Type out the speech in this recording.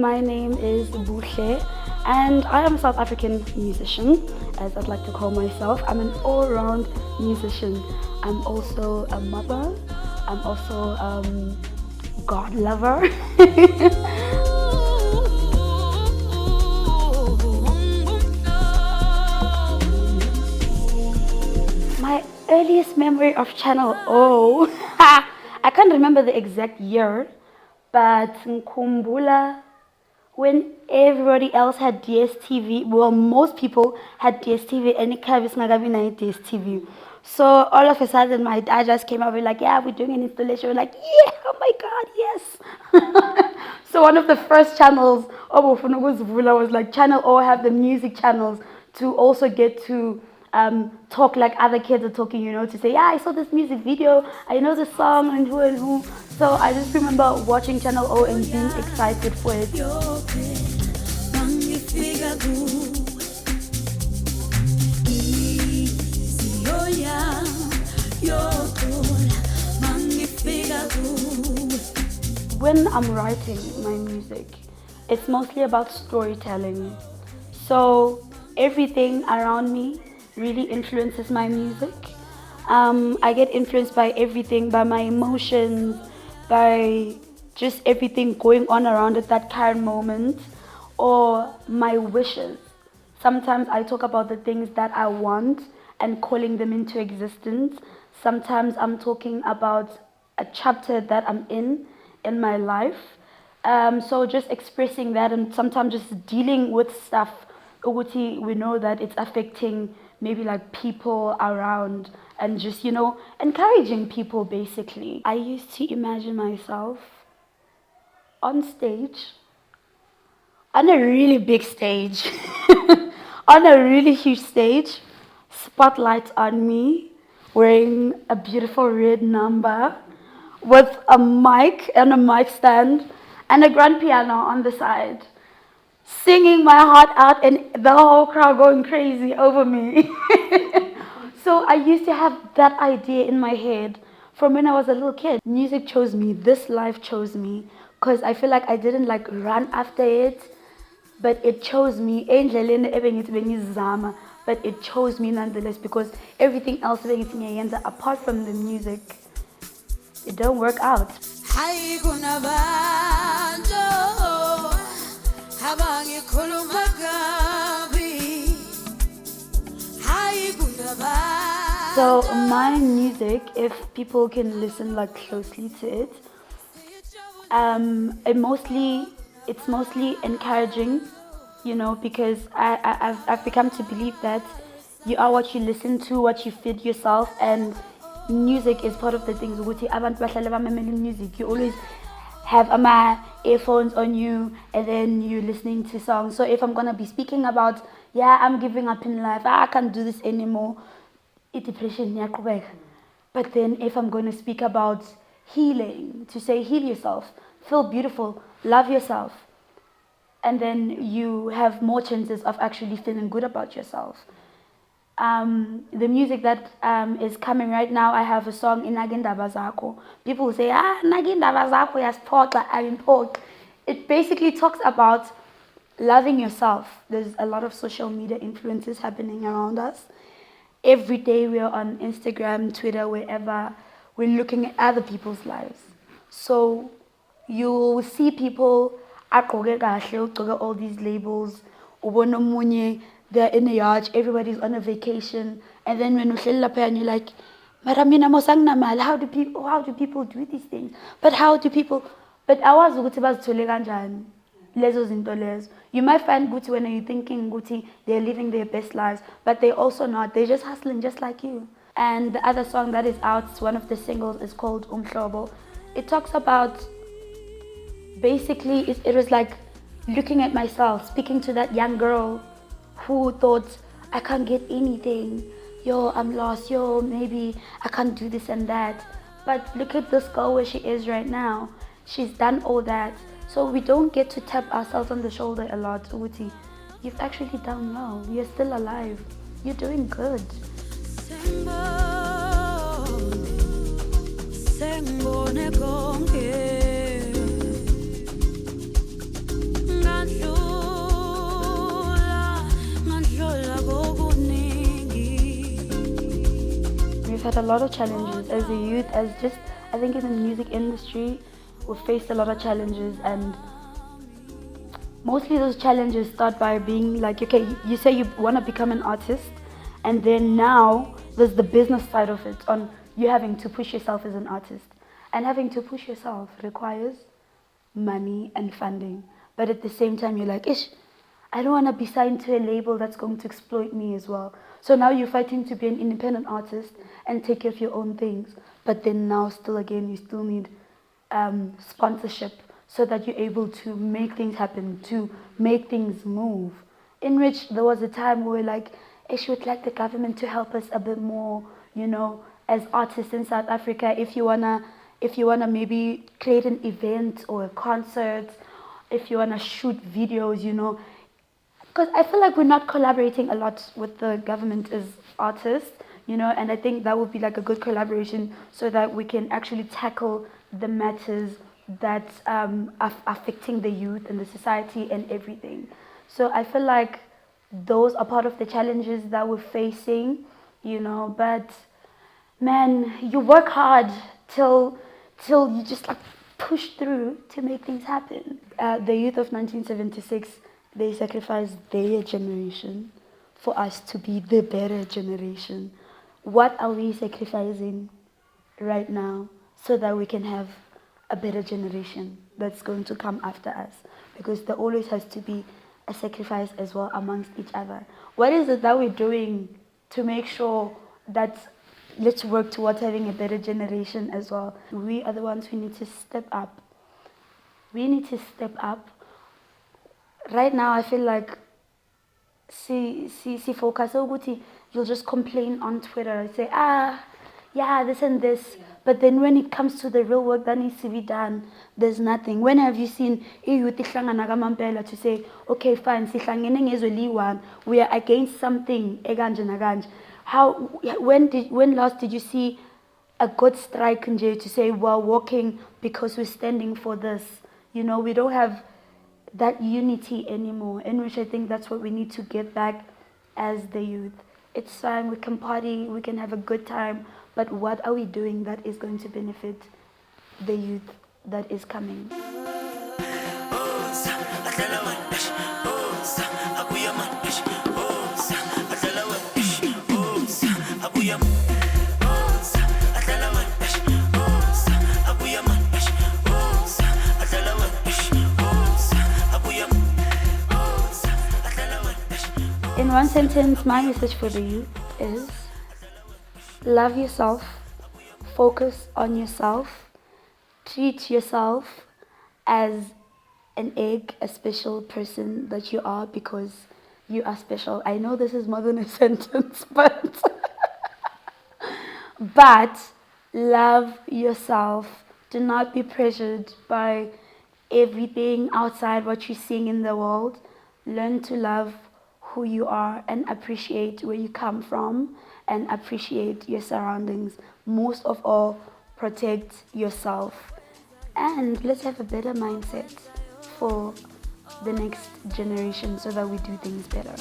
My name is Boohle and I am a South African musician, as I'd like to call myself. I'm an all-round musician. I'm also a mother. I'm also a God lover. My earliest memory of Channel O, I can't remember the exact year, but Nkumbula, when everybody else had DStv, well, most people had DStv, and Kavis Nagabina DStv. So all of a sudden, my dad just came up and like, yeah, we're doing an installation. We're like, yeah, oh my God, yes. So one of the first channels, was like Channel O have the music channels to also get to talk like other kids are talking, to say, yeah, I saw this music video, I know the song and who. So I just remember watching Channel O and being excited for it. When I'm writing my music, it's mostly about storytelling. So everything around me really influences my music. I get influenced by everything, by my emotions, by just everything going on around at that current moment, or my wishes. Sometimes I talk about the things that I want and calling them into existence. Sometimes I'm talking about a chapter that I'm in my life. So just expressing that, and sometimes just dealing with stuff. We know that it's affecting maybe like people around, and just, encouraging people basically. I used to imagine myself on stage, on a really big stage, on a really huge stage, spotlight on me, wearing a beautiful red number, with a mic and a mic stand, and a grand piano on the side, singing my heart out, and the whole crowd going crazy over me. So I used to have that idea in my head from when I was a little kid. Music chose me, this life chose me, because I feel like I didn't like run after it, but it chose me. But it chose me nonetheless, because everything else apart from the music, it don't work out. So my music, if people can listen like closely to it, it's mostly encouraging, because I've become to believe that you are what you listen to, what you feed yourself, and music is part of the things. Music, you always have my earphones on you, and then you're listening to songs. So if I'm gonna be speaking about, yeah, I'm giving up in life, I can't do this anymore, depression. But then if I'm gonna speak about healing, to say heal yourself, feel beautiful, love yourself, and then you have more chances of actually feeling good about yourself. The music that is coming right now, I have a song in Nagindaba Zako. People say, Nagindaba Zako yasiphoxa, ayimphoci. It basically talks about loving yourself. There's a lot of social media influences happening around us. Every day we're on Instagram, Twitter, wherever, we're looking at other people's lives. So you'll see people all these labels, they're in a yacht, everybody's on a vacation, and then when you're like, how do people do these things? But I was you might find Guti when you're thinking Guti, they're living their best lives, but they're also not. They're just hustling just like you. And the other song that is out, one of the singles, is called Umhlobo. It talks about, basically, it was like looking at myself, speaking to that young girl who thought, I can't get anything. Yo, I'm lost. Yo, maybe I can't do this and that. But look at this girl where she is right now. She's done all that. So we don't get to tap ourselves on the shoulder a lot. Uti, you've actually done well. You're still alive. You're doing good. had a lot of challenges as a youth, I think in the music industry, we've faced a lot of challenges, and mostly those challenges start by being like, okay, you say you want to become an artist, and then now there's the business side of it, on you having to push yourself as an artist. And having to push yourself requires money and funding. But at the same time, you're like, ish, I don't want to be signed to a label that's going to exploit me as well. So now you're fighting to be an independent artist and take care of your own things. But then now still again, you still need sponsorship so that you're able to make things happen, to make things move. In which there was a time where like, ish, would like the government to help us a bit more, you know, as artists in South Africa, if you wanna maybe create an event or a concert, if you wanna shoot videos, you know, because I feel like we're not collaborating a lot with the government as artists, you know, and I think that would be like a good collaboration so that we can actually tackle the matters that are affecting the youth and the society and everything. So I feel like those are part of the challenges that we're facing, you know, but man, you work hard till you just like push through to make things happen. The youth of 1976, they sacrificed their generation for us to be the better generation. What are we sacrificing right now so that we can have a better generation that's going to come after us? Because there always has to be a sacrifice as well amongst each other. What is it that we're doing to make sure that let's work towards having a better generation as well? We are the ones who need to step up. We need to step up. Right now, I feel like focus ukuthi you'll just complain on Twitter and say, yeah, this and this. But then when it comes to the real work that needs to be done, there's nothing. When have you seen youth to say, okay, fine, we are against something, when last did you see a good strike to say we're walking because we're standing for this? You know, we don't have that unity anymore, in which I think that's what we need to get back as the youth. It's fine, we can party, we can have a good time, but what are we doing that is going to benefit the youth that is coming? In one sentence, my message for the youth is love yourself, focus on yourself, treat yourself as an egg, a special person that you are, because you are special. I know this is more than a sentence, but love yourself. Do not be pressured by everything outside what you're seeing in the world. Learn to love who you are and appreciate where you come from and appreciate your surroundings. Most of all, protect yourself. And let's have a better mindset for the next generation so that we do things better.